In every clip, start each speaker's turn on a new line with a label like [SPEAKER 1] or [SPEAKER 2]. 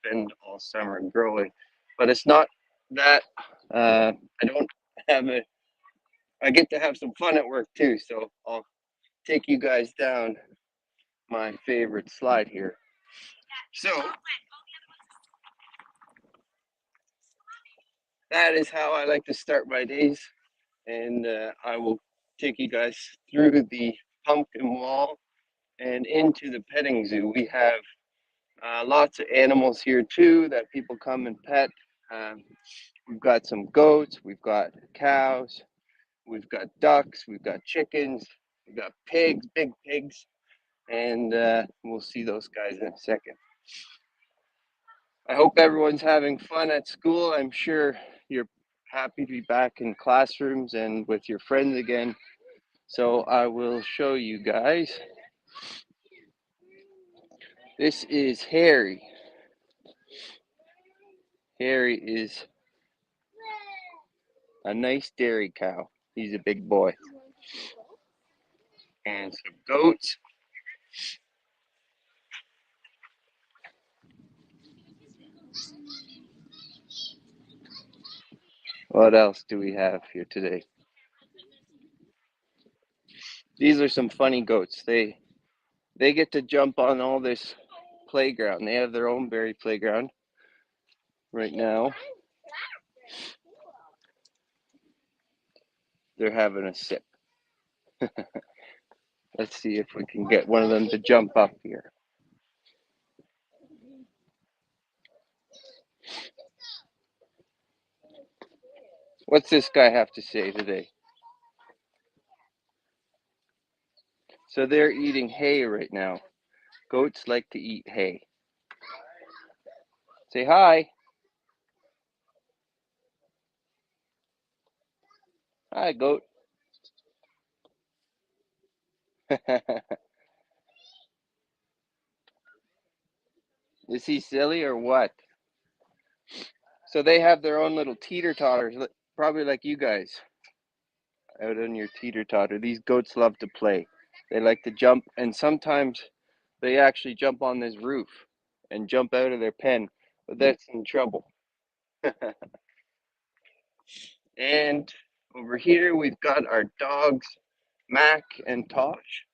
[SPEAKER 1] spend all summer growing. But it's not that I don't have a. I get to have some fun at work too. So I'll take you guys down my favorite slide here. So that is how I like to start my days, and I will take you guys through the pumpkin wall and into the petting zoo. We have lots of animals here too that people come and pet. Um, we've got some goats, we've got cows, we've got ducks, we've got chickens, we've got pigs, big pigs, and we'll see those guys in a second. I hope everyone's having fun at school. I'm sure you're happy to be back in classrooms and with your friends again. So I will show you guys. This is Harry. Harry is a nice dairy cow. He's a big boy. And some goats. What else do we have here today? These are some funny goats. They get to jump on all this playground. They have their own berry playground right now. They're having a sip. Let's see if we can get one of them to jump up here. What's this guy have to say today? So they're eating hay right now. Goats like to eat hay. Say hi. Hi, goat. Is he silly or what? So they have their own little teeter-totters, probably like you guys out on your teeter-totter. These goats love to play. They like to jump, and sometimes they actually jump on this roof and jump out of their pen, but that's in trouble. And over here we've got our dogs, Mac and Tosh.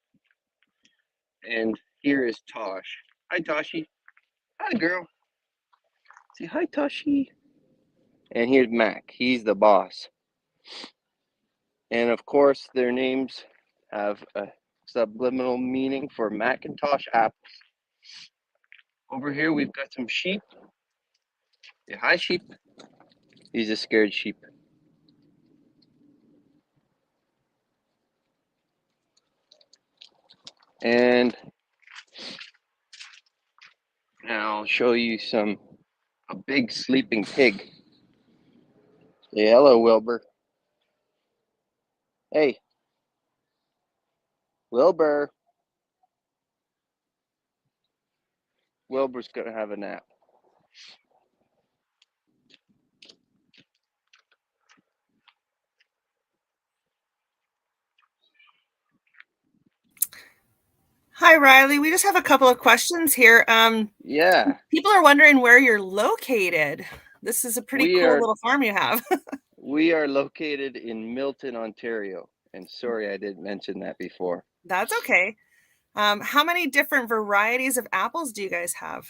[SPEAKER 1] And here is Tosh. Hi, Toshi. Hi, girl. Say hi, Toshi. And here's Mac. He's the boss. And of course, their names have a subliminal meaning for Macintosh apples. Over here, we've got some sheep. Say hi, sheep. He's a scared sheep. And now I'll show you a big sleeping pig. Say hello, Wilbur. Hey, Wilbur. Wilbur's gonna have a nap.
[SPEAKER 2] Hi, Riley. We just have a couple of questions here.
[SPEAKER 1] Yeah,
[SPEAKER 2] People are wondering where you're located. This is a pretty
[SPEAKER 1] we
[SPEAKER 2] cool
[SPEAKER 1] are
[SPEAKER 2] little farm you have.
[SPEAKER 1] we are located in Milton, Ontario. And sorry I didn't mention that before.
[SPEAKER 2] That's okay. How many different varieties of apples do you guys have?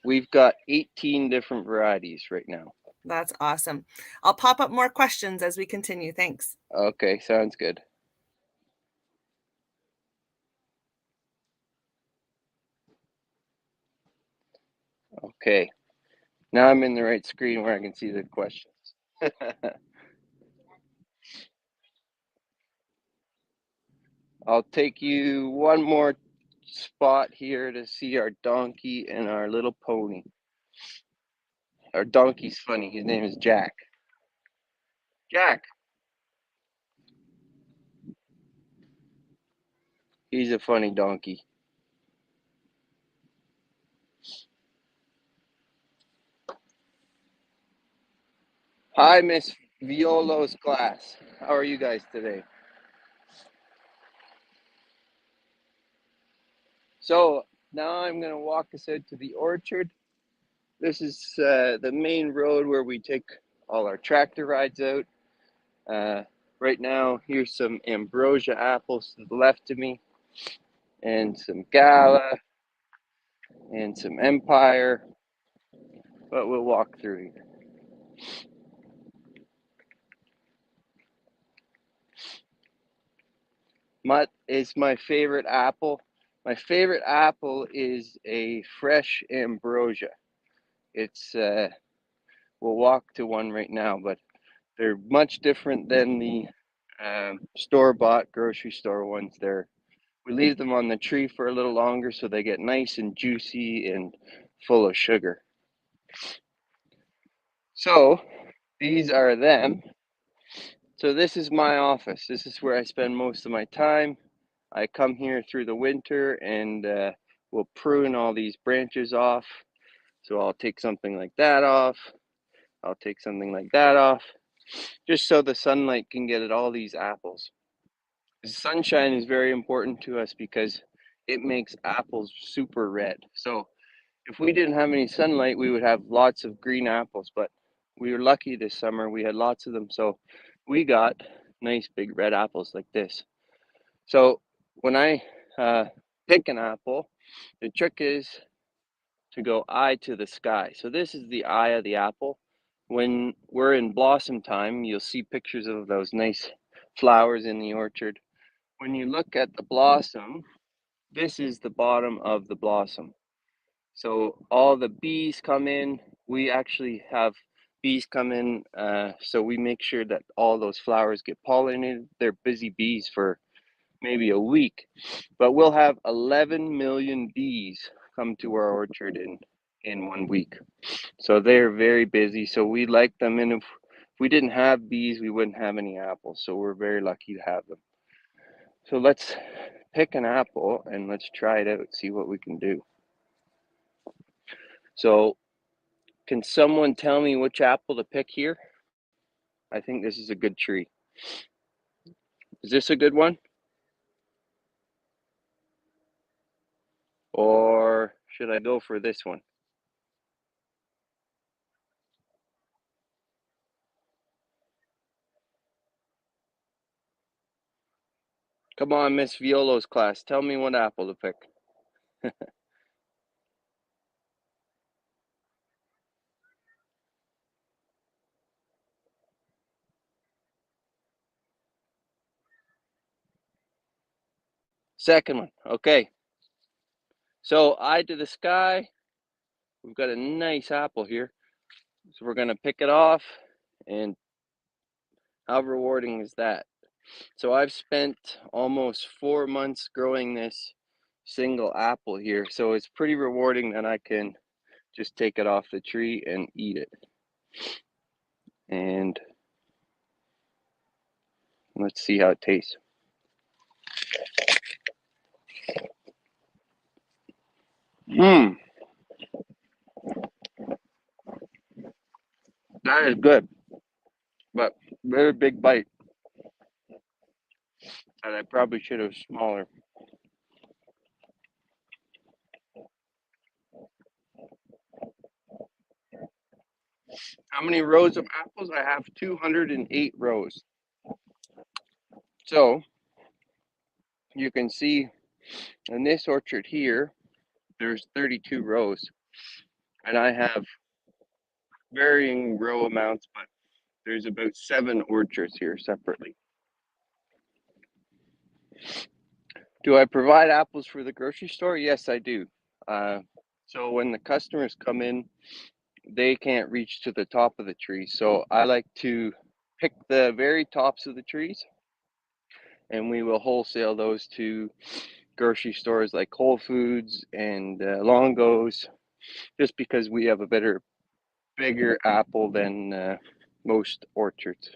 [SPEAKER 1] We've got 18 different varieties right now.
[SPEAKER 2] That's awesome. I'll pop up more questions as we continue. Thanks.
[SPEAKER 1] Okay, sounds good. Okay, now I'm in the right screen where I can see the questions. I'll take you one more spot here to see our donkey and our little pony. Our donkey's funny. His name is Jack. Jack. He's a funny donkey. Hi, Miss Violo's class. How are you guys today? So now I'm going to walk us out to the orchard This is the main road where we take all our tractor rides out. Right now, here's some ambrosia apples to the left of me, and some Gala, and some Empire, but we'll walk through here. Mutt is my favorite apple. My favorite apple is a fresh ambrosia. It's we'll walk to one right now, but they're much different than the store-bought grocery store ones. We leave them on the tree for a little longer so they get nice and juicy and full of sugar. So these are them. So this is my office. This is where I spend most of my time. I come here through the winter and we'll prune all these branches off. So I'll take something like that off. I'll take something like that off, just so the sunlight can get at all these apples. The sunshine is very important to us because it makes apples super red. So if we didn't have any sunlight, we would have lots of green apples, but we were lucky this summer. We had lots of them. So we got nice big red apples like this. So when I pick an apple, the trick is to go eye to the sky. So this is the eye of the apple. When we're in blossom time, you'll see pictures of those nice flowers in the orchard. When you look at the blossom, this is the bottom of the blossom. So all the bees come in. We actually have bees come in, so we make sure that all those flowers get pollinated. They're busy bees for maybe a week, but we'll have 11 million bees come to our orchard in 1 week. So they're very busy. So we like them, and if we didn't have bees, we wouldn't have any apples. So we're very lucky to have them. So let's pick an apple and let's try it out, see what we can do. So can someone tell me which apple to pick here? I think this is a good tree. Is this a good one? Or should I go for this one? Come on, Miss Violo's class. Tell me what apple to pick. Second one. Okay. So eye to the sky. We've got a nice apple here. So we're going to pick it off. And how rewarding is that? So I've spent almost 4 months growing this single apple here. So it's pretty rewarding that I can just take it off the tree and eat it. And let's see how it tastes. Mmm. That is good. But very big bite. And I probably should have smaller. How many rows of apples? I have 208 rows. So you can see in this orchard here, there's 32 rows. And I have varying row amounts, but there's about 7 orchards here separately. Do I provide apples for the grocery store? Yes, I do. So when the customers come in, they can't reach to the top of the tree. So I like to pick the very tops of the trees, and we will wholesale those to grocery stores like Whole Foods and Longo's, just because we have a bigger apple than most orchards.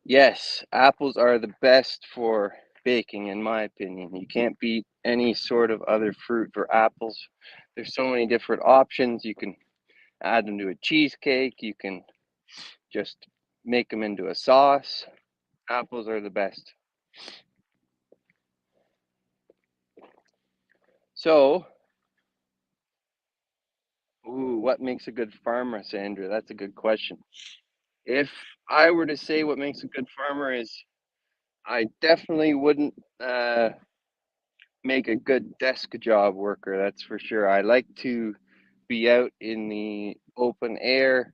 [SPEAKER 1] Yes, apples are the best for baking, in my opinion. You can't beat any sort of other fruit for apples. There's so many different options. You can add them to a cheesecake. You can just make them into a sauce. Apples are the best. So, what makes a good farmer, Sandra? That's a good question. If I were to say what makes a good farmer is, I definitely wouldn't make a good desk job worker, that's for sure. I like to be out in the open air.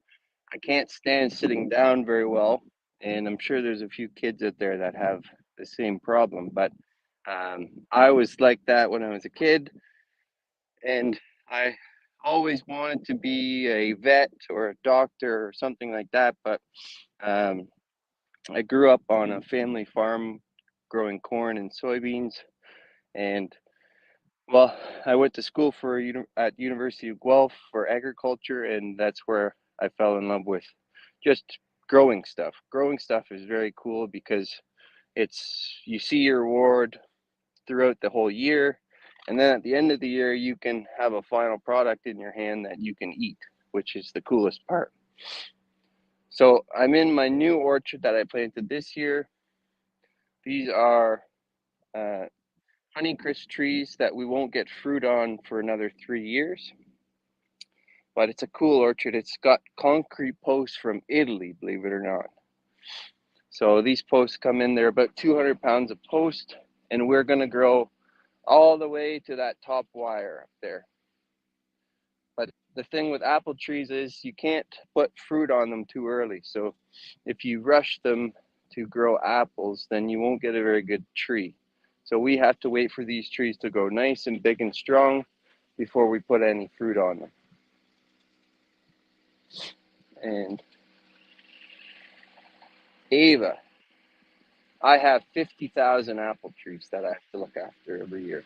[SPEAKER 1] I can't stand sitting down very well, and I'm sure there's a few kids out there that have the same problem. But I was like that when I was a kid, and I always wanted to be a vet or a doctor or something like that. But um, I grew up on a family farm growing corn and soybeans, and well, I went to school at University of Guelph for agriculture, and that's where I fell in love with just growing stuff. Growing stuff is very cool because you see your reward throughout the whole year, and then at the end of the year you can have a final product in your hand that you can eat, which is the coolest part. So I'm in my new orchard that I planted this year. These are uh, Honeycrisp trees that we won't get fruit on for another 3 years. But it's a cool orchard. It's got concrete posts from Italy, believe it or not. So these posts come in, they're about 200 pounds a post, and we're going to grow all the way to that top wire up there. But the thing with apple trees is you can't put fruit on them too early. So if you rush them to grow apples, then you won't get a very good tree. So we have to wait for these trees to grow nice and big and strong before we put any fruit on them. And Ava, I have 50,000 apple trees that I have to look after every year.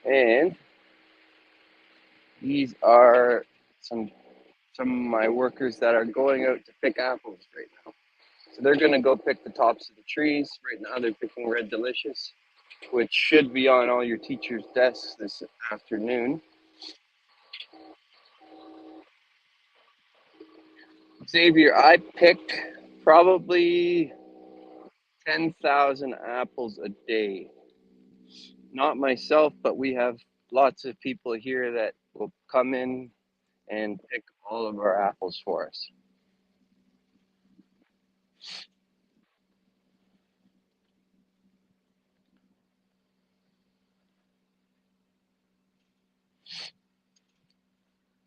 [SPEAKER 1] And these are some of my workers that are going out to pick apples right now. So they're going to go pick the tops of the trees. Right now they're picking Red Delicious, which should be on all your teachers' desks this afternoon. Xavier, I pick probably 10,000 apples a day. Not myself, but we have lots of people here that will come in and pick all of our apples for us.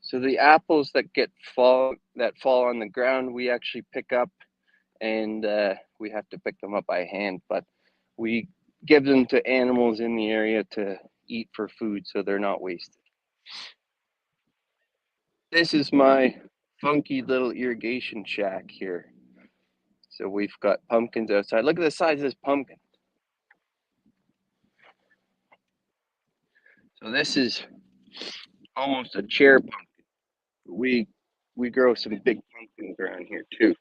[SPEAKER 1] So the apples that fall on the ground, we actually pick up, and we have to pick them up by hand. But we give them to animals in the area to eat for food, so they're not wasted. This is my funky little irrigation shack here. So we've got pumpkins outside. Look at the size of this pumpkin. So this is almost a chair pumpkin. We grow some big pumpkins around here too.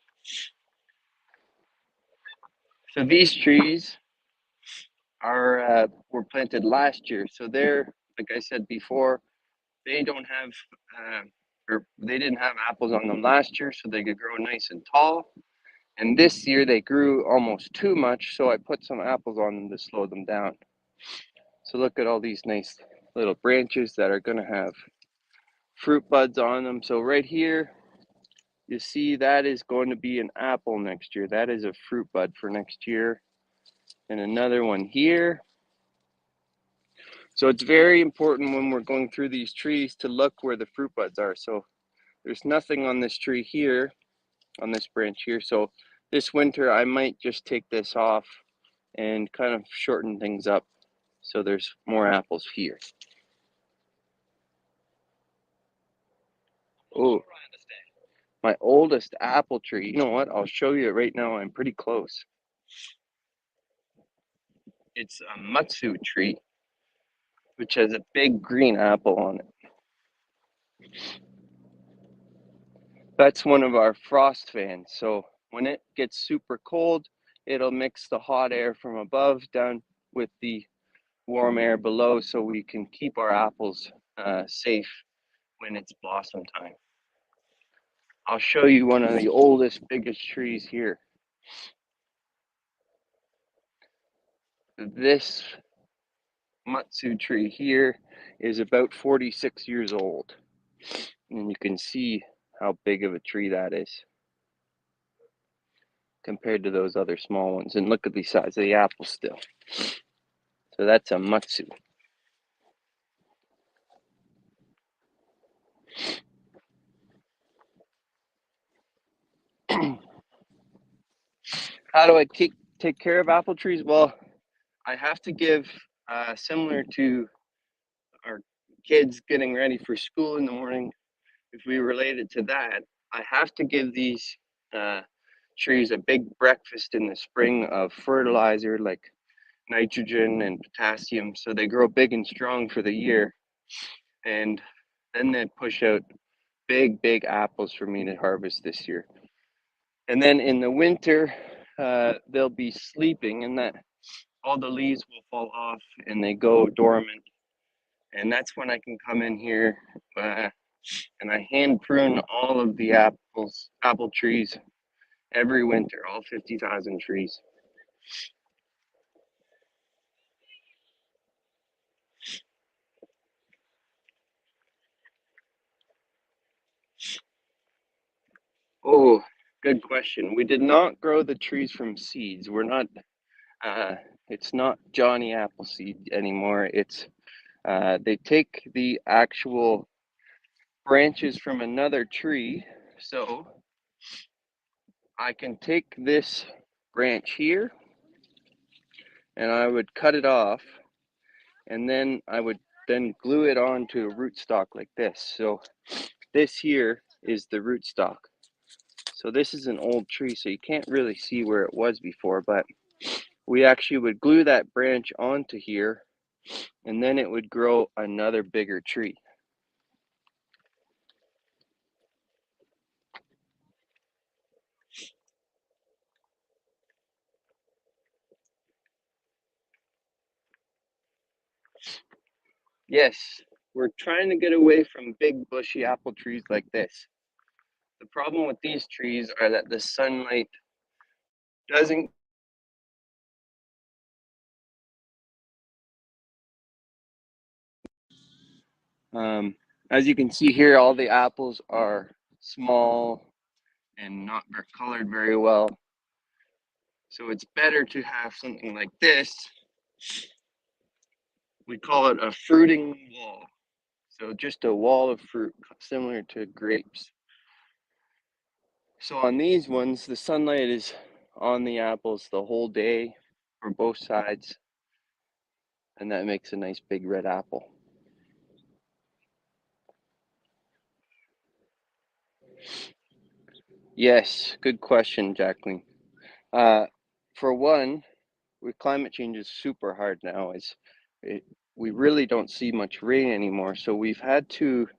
[SPEAKER 1] So these trees were planted last year. So they're, like I said before, they don't have or they didn't have apples on them last year, so they could grow nice and tall. And this year they grew almost too much, so I put some apples on them to slow them down. So look at all these nice little branches that are going to have fruit buds on them. So right here, you see that is going to be an apple next year. That is a fruit bud for next year. And another one here. So it's very important when we're going through these trees to look where the fruit buds are. So there's nothing on this tree here, on this branch here. So this winter I might just take this off and kind of shorten things up so there's more apples here. Oh, my oldest apple tree. You know what? I'll show you it right now. I'm pretty close. It's a Matsu tree, which has a big green apple on it. That's one of our frost fans. So when it gets super cold, it'll mix the hot air from above down with the warm air below so we can keep our apples safe when it's blossom time. I'll show you one of the oldest, biggest trees here. this Matsu tree here is about 46 years old. And you can see how big of a tree that is compared to those other small ones. And look at the size of the apple still. So that's a Matsu. How do I take care of apple trees? Well, I have to give, similar to our kids getting ready for school in the morning, if we relate it to that, I have to give these trees a big breakfast in the spring of fertilizer like nitrogen and potassium so they grow big and strong for the year. And then they push out big apples for me to harvest this year. And then in the winter, they'll be sleeping, and that all the leaves will fall off and they go dormant. And that's when I can come in here and I hand prune all of the apple trees every winter, all 50,000 trees. Oh, good question. We did not grow the trees from seeds. We're not, it's not Johnny Appleseed anymore. It's, they take the actual branches from another tree. So I can take this branch here and I would cut it off, and then I would then glue it onto a rootstock like this. So this here is the rootstock. So this is an old tree, so you can't really see where it was before, but we actually would glue that branch onto here, and then it would grow another bigger tree. Yes, we're trying to get away from big bushy apple trees like this. The problem with these trees are that the sunlight doesn't as you can see here, all the apples are small and not colored very well. So it's better to have something like this. We call it a fruiting wall. So just a wall of fruit, similar to grapes. So on these ones, the sunlight is on the apples the whole day for both sides, and that makes a nice big red apple. Yes, good question, Jacqueline. For one, with climate change is super hard now. We really don't see much rain anymore, so we've had to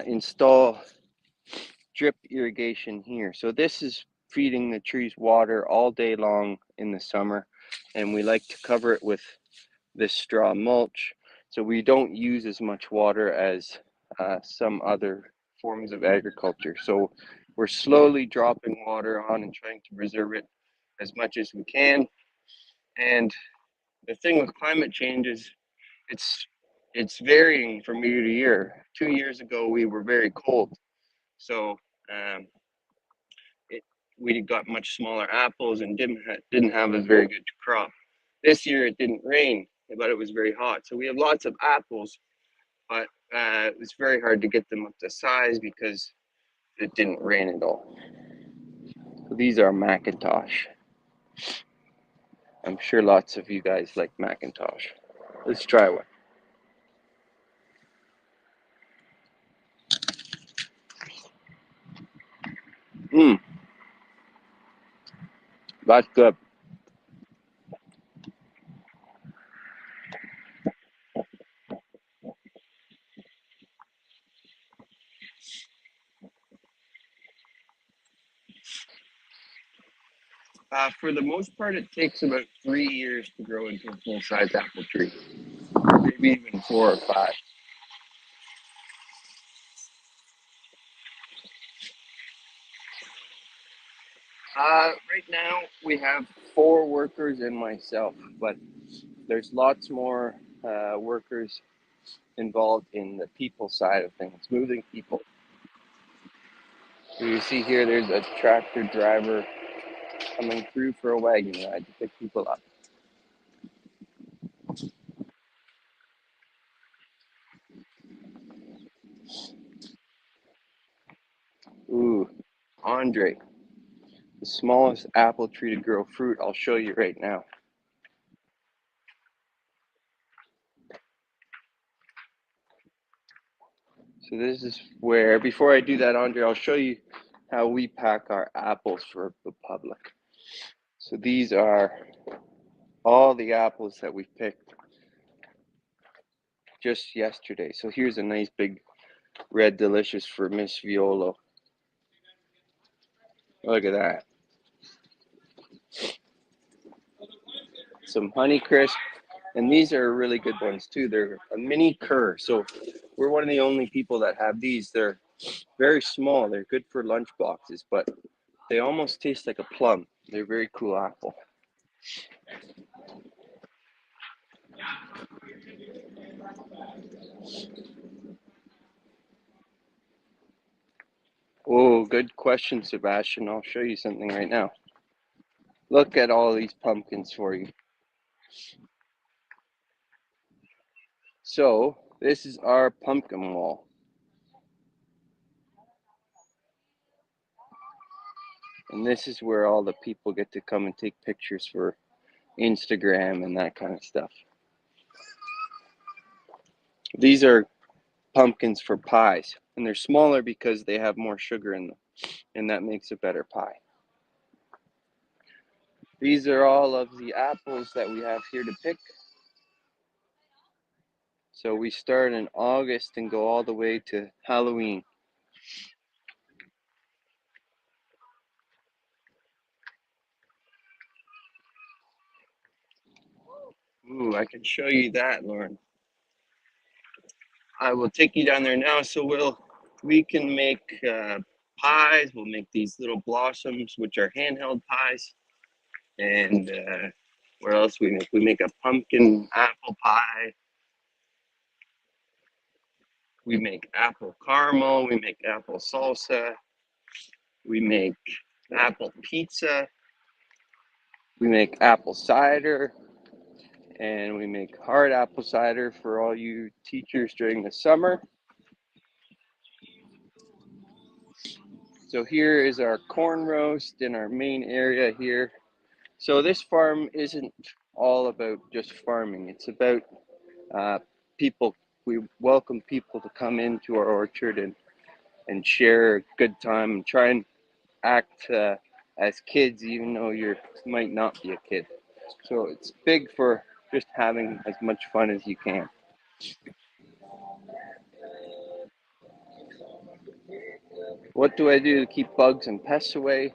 [SPEAKER 1] install drip irrigation here. So this is feeding the trees water all day long in the summer, and we like to cover it with this straw mulch so we don't use as much water as some other forms of agriculture. So we're slowly dropping water on and trying to preserve it as much as we can. And the thing with climate change is it's varying from year to year. 2 years ago we were very cold, so um, we got much smaller apples and didn't have a very good crop. This year it didn't rain, but it was very hot, so we have lots of apples, but it's very hard to get them up to size because it didn't rain at all. So these are Macintosh. I'm sure lots of you guys like Macintosh. Let's try one. That's good. For the most part, it takes about 3 years to grow into a full-size apple tree, maybe even 4 or 5. Right now we have 4 workers and myself, but there's lots more workers involved in the people side of things, moving people. So you see here, there's a tractor driver coming through for a wagon ride to pick people up. Ooh, Andre, the smallest apple tree to grow fruit. I'll show you right now. So this is where, before I do that, Andre, I'll show you how we pack our apples for the public. So these are all the apples that we picked just yesterday. So here's a nice big red delicious for Miss Violo. Look at that. Some Honeycrisp, and these are really good ones too. They're a mini cur. So we're one of the only people that have these. They're very small. They're good for lunch boxes, but they almost taste like a plum. They're a very cool apple. Oh, good question, Sebastian. I'll show you something right now. Look at all these pumpkins for you. So this is our pumpkin wall. And this is where all the people get to come and take pictures for Instagram and that kind of stuff. These are pumpkins for pies, and they're smaller because they have more sugar in them, and that makes a better pie. These are all of the apples that we have here to pick. So we start in August and go all the way to Halloween. Ooh, I can show you that, Lauren. I will take you down there now. So we can make pies. We'll make these little blossoms, which are handheld pies. And what else we make? We make a pumpkin apple pie. We make apple caramel. We make apple salsa. We make apple pizza. We make apple cider. And we make hard apple cider for all you teachers during the summer. So here is our corn roast in our main area here. So this farm isn't all about just farming. It's about people. We welcome people to come into our orchard and share a good time and try and act as kids, even though you might not be a kid. So it's big for just having as much fun as you can. What do I do to keep bugs and pests away?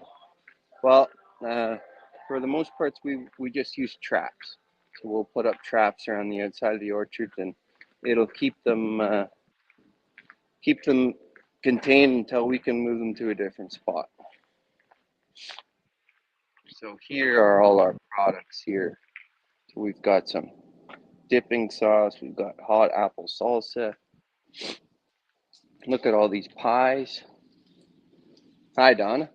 [SPEAKER 1] Well, for the most parts, we just use traps. So we'll put up traps around the outside of the orchard, and it'll keep them contained until we can move them to a different spot. So here are all our products here. So we've got some dipping sauce. We've got hot apple salsa. Look at all these pies. Hi, Donna.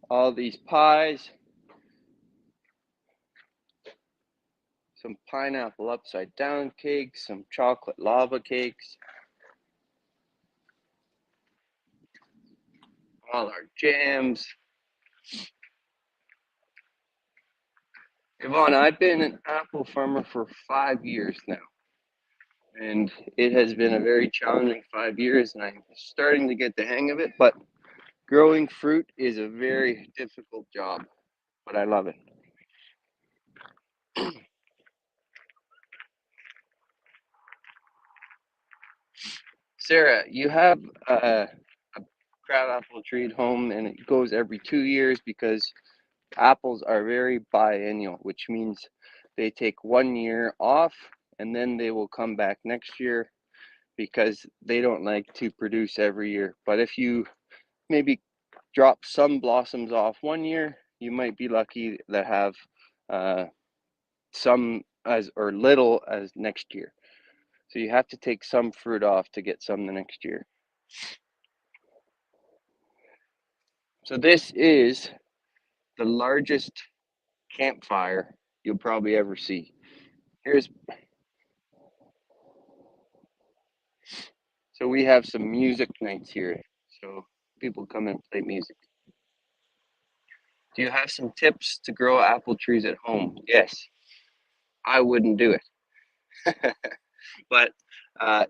[SPEAKER 1] All these pies. Some pineapple upside down cakes. Some chocolate lava cakes. All our jams. Yvonne, I've been an apple farmer for 5 years now. And it has been a very challenging 5 years, and I'm starting to get the hang of it. But growing fruit is a very difficult job, but I love it. Sarah, you have a crabapple tree at home, and it goes every 2 years because apples are very biennial, which means they take 1 year off and then they will come back next year. because they don't like to produce every year. But if you maybe drop some blossoms off one year, you might be lucky to have some as or little as next year. So you have to take some fruit off to get some the next year. So this is the largest campfire you'll probably ever see. So we have some music nights here. So people come and play music. Do you have some tips to grow apple trees at home? Yes. I wouldn't do it. But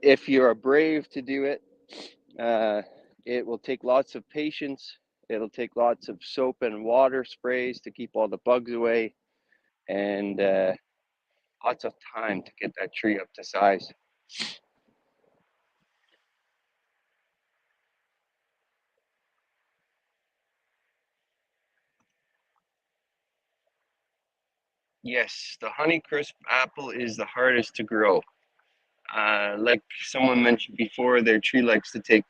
[SPEAKER 1] if you're brave to do it, it will take lots of patience. It'll take lots of soap and water sprays to keep all the bugs away, and lots of time to get that tree up to size. Yes, the Honeycrisp apple is the hardest to grow. Like someone mentioned before, their tree likes to take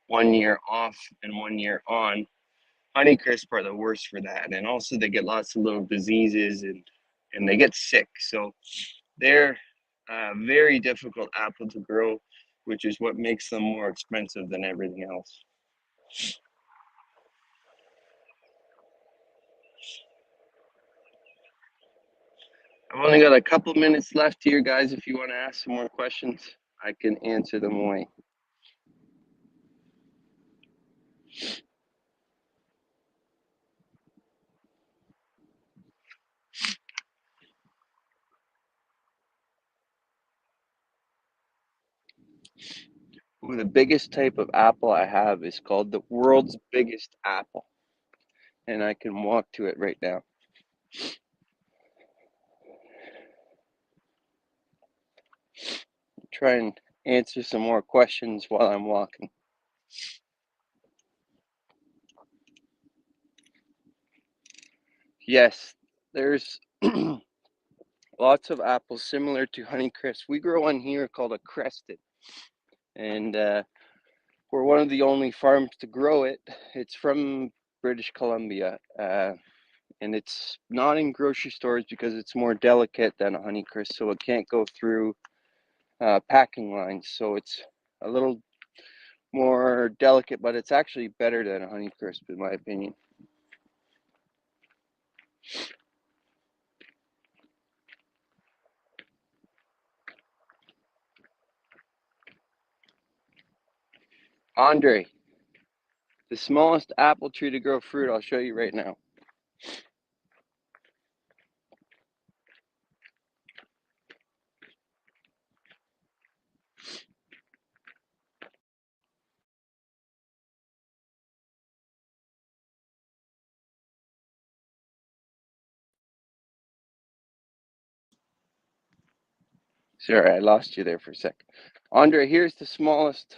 [SPEAKER 1] 1 year off and 1 year on. Honeycrisp are the worst for that, and also they get lots of little diseases and they get sick. So they're a very difficult apple to grow, which is what makes them more expensive than everything else. I've only got a couple minutes left here, guys. If you want to ask some more questions, I can answer them away. Ooh, the biggest type of apple I have is called the world's biggest apple, and I can walk to it right now. Try and answer some more questions while I'm walking. Yes, there's lots of apples similar to Honeycrisp. We grow one here called a crested, and we're one of the only farms to grow it. It's from British Columbia, and it's not in grocery stores because it's more delicate than a Honeycrisp, so it can't go through packing lines. So it's a little more delicate, but it's actually better than a Honeycrisp in my opinion. Andre, the smallest apple tree to grow fruit, I'll show you right now. Sorry, I lost you there for a sec. Andre, here's the smallest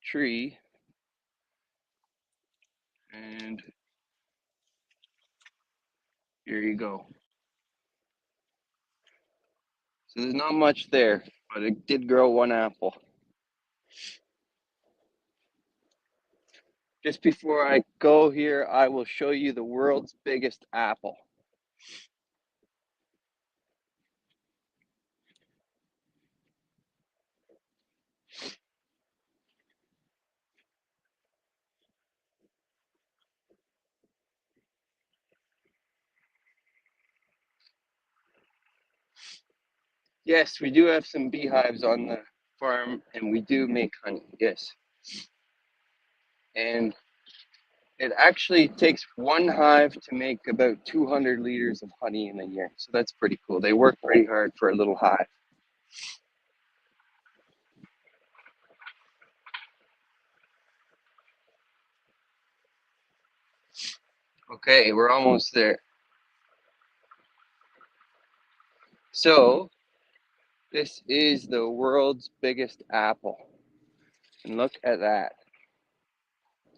[SPEAKER 1] tree. And here you go. So there's not much there, but it did grow one apple. Just before I go here, I will show you the world's biggest apple. Yes, we do have some beehives on the farm, and we do make honey, yes. And it actually takes one hive to make about 200 liters of honey in a year. So that's pretty cool. They work pretty hard for a little hive. Okay, we're almost there. So this is the world's biggest apple. And look at that.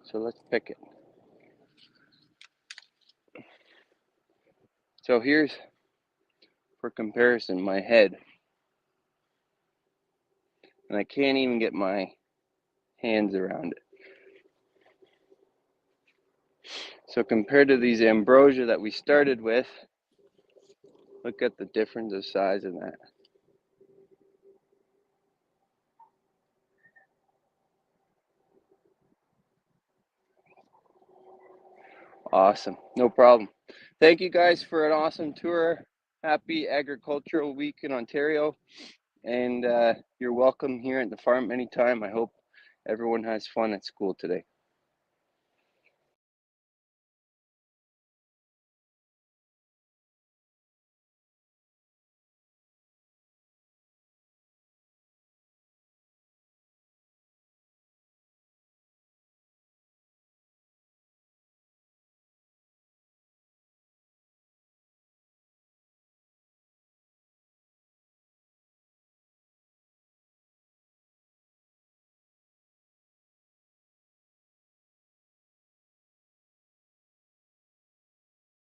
[SPEAKER 1] So let's pick it. So here's, for comparison, my head. and I can't even get my hands around it. So compared to these ambrosia that we started with, look at the difference of size in that. Awesome. No problem. Thank you guys for an awesome tour. Happy Agricultural Week in Ontario. And you're welcome here at the farm anytime. I hope everyone has fun at school today.